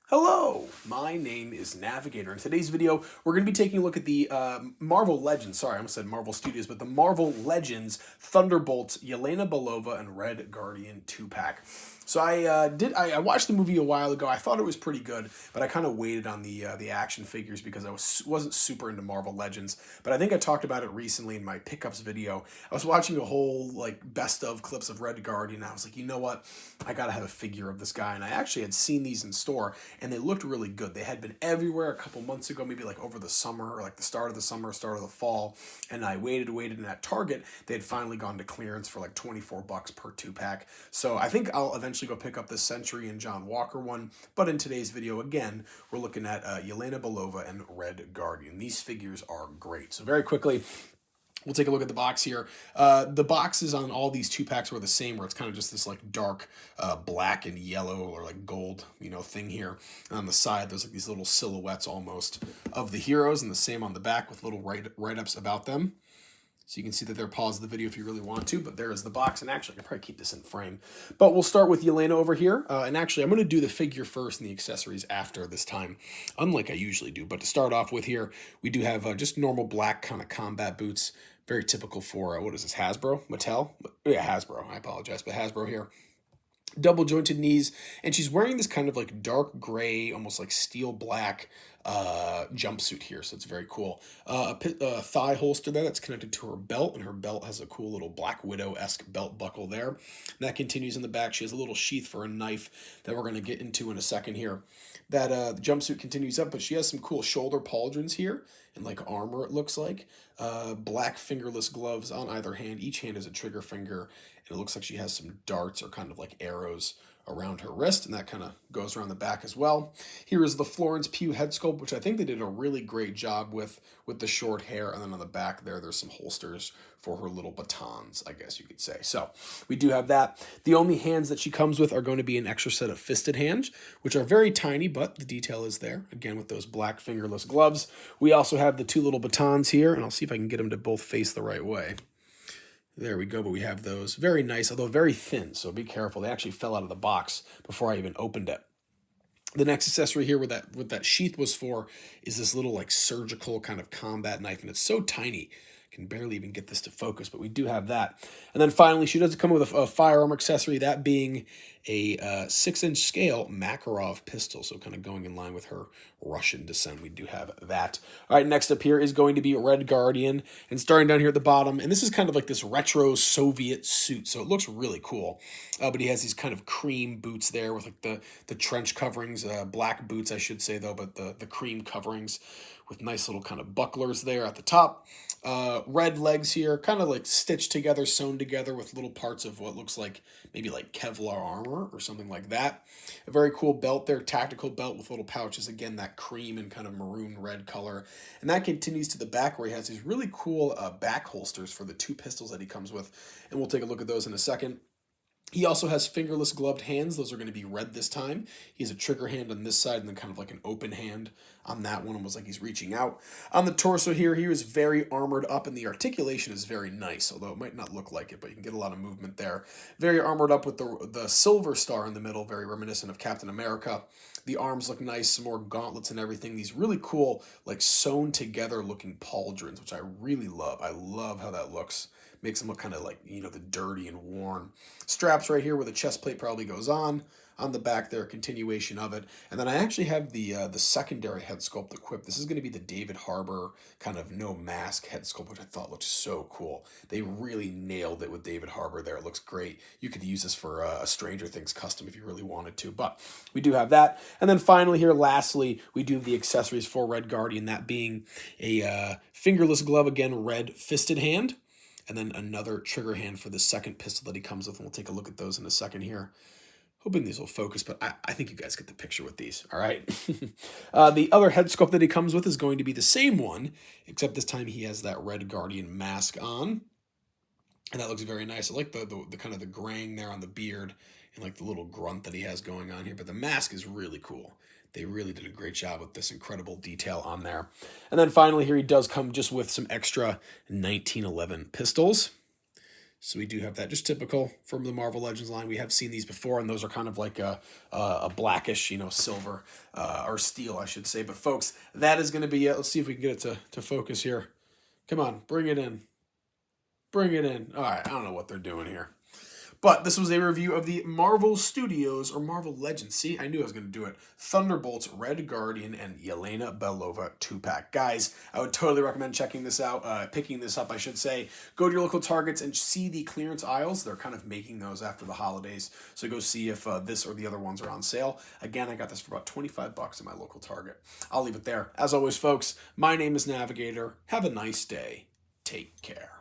Hello, my name is Navigator. In today's video, we're going to be taking a look at the Marvel Legends, sorry, I almost said Marvel Studios, but the Marvel Legends Thunderbolts, Yelena, Belova, and Red Guardian 2-pack. So I watched the movie a while ago. I thought it was pretty good, but I kind of waited on the action figures because I wasn't super into Marvel Legends. But I think I talked about it recently in my pickups video. I was watching a whole best of clips of Red Guardian. And I was like, you know what? I gotta have a figure of this guy. And I actually had seen these in store, and they looked really good. They had been everywhere a couple months ago, maybe over the summer or the start of the summer, start of the fall. And I waited, and at Target they had finally gone to clearance for like $24 per 2-pack. So I think I'll eventually go pick up this Century and John Walker one. But in today's video, again, we're looking at Yelena Belova and Red Guardian. These figures are great. So very quickly, we'll take a look at the box here. The boxes on all these 2-packs were the same, where it's kind of just this dark black and yellow or gold, thing here. And on the side, there's these little silhouettes almost of the heroes, and the same on the back with little write-ups about them. So you can see that they're paused the video if you really want to, but there is the box. And actually, I can probably keep this in frame. But we'll start with Yelena over here. And actually, I'm going to do the figure first and the accessories after this time, unlike I usually do. But to start off with here, we do have just normal black kind of combat boots. Very typical for, what is this, Hasbro? Mattel? Yeah, Hasbro. I apologize, but Hasbro here. Double jointed knees, and she's wearing this kind of dark gray, almost steel black jumpsuit here, so it's very cool. A thigh holster there that's connected to her belt, and her belt has a cool little Black Widow-esque belt buckle there. And that continues in the back. She has a little sheath for a knife that we're going to get into in a second here. That the jumpsuit continues up, but she has some cool shoulder pauldrons here, and armor it looks like. Black fingerless gloves on either hand. Each hand is a trigger finger, and it looks like she has some darts or kind of arrows around her wrist, and that kind of goes around the back as well. Here is the Florence Pugh head sculpt, which I think they did a really great job with the short hair, and then on the back there's some holsters for her little batons, I guess you could say. So we do have that. The only hands that she comes with are going to be an extra set of fisted hands, which are very tiny, but the detail is there, again with those black fingerless gloves. We also have the two little batons here, and I'll see if I can get them to both face the right way. There we go, but we have those. Very nice, although very thin, so be careful. They actually fell out of the box before I even opened it. The next accessory here with that sheath was for is this little surgical kind of combat knife, and it's so tiny. I can barely even get this to focus, but we do have that. And then finally, she does come with a firearm accessory, that being a 6-inch scale Makarov pistol, so kind of going in line with her Russian descent. We do have that. All right, next up here is going to be Red Guardian, and starting down here at the bottom, and this is kind of this retro Soviet suit, so it looks really cool. But he has these kind of cream boots there with the trench coverings, black boots I should say though, but the cream coverings with nice little kind of bucklers there at the top. Red legs here, kind of stitched together, sewn together with little parts of what looks like maybe Kevlar armor or something like that. A very cool belt there, tactical belt with little pouches, again that cream and kind of maroon red color. And that continues to the back where he has these really cool back holsters for the 2 pistols that he comes with, and we'll take a look at those in a second. He also has fingerless gloved hands. Those are going to be red this time. He has a trigger hand on this side and then kind of an open hand on that one, almost like he's reaching out. On the torso here, he is very armored up, and the articulation is very nice, although it might not look like it, but you can get a lot of movement there. Very armored up with the silver star in the middle, very reminiscent of Captain America. The arms look nice, some more gauntlets and everything. These really cool, sewn together looking pauldrons, which I really love. I love how that looks. Makes them look kind of the dirty and worn. Straps right here where the chest plate probably goes on. On the back there, a continuation of it. And then I actually have the secondary head sculpt equipped. This is going to be the David Harbour kind of no mask head sculpt, which I thought looked so cool. They really nailed it with David Harbour there. It looks great. You could use this for a Stranger Things custom if you really wanted to. But we do have that. And then finally here, lastly, we do have the accessories for Red Guardian, that being a fingerless glove, again, red fisted hand. And then another trigger hand for the second pistol that he comes with, and we'll take a look at those in a second here. Hoping these will focus, but I think you guys get the picture with these, all right? The other head sculpt that he comes with is going to be the same one, except this time he has that Red Guardian mask on, and that looks very nice. I like the kind of the graying there on the beard and the little grunt that he has going on here, but the mask is really cool. They really did a great job with this incredible detail on there. And then finally here he does come just with some extra 1911 pistols. So we do have that, just typical from the Marvel Legends line. We have seen these before, and those are kind of like a blackish, silver or steel, I should say. But folks, that is going to be it. Let's see if we can get it to focus here. Come on, bring it in. Bring it in. All right, I don't know what they're doing here. But this was a review of the Marvel Studios, or Marvel Legends. See, I knew I was going to do it. Thunderbolts, Red Guardian, and Yelena Belova 2-pack. Guys, I would totally recommend checking this out, picking this up, I should say. Go to your local Targets and see the clearance aisles. They're kind of making those after the holidays. So go see if this or the other ones are on sale. Again, I got this for about 25 bucks at my local Target. I'll leave it there. As always, folks, my name is Navigator. Have a nice day. Take care.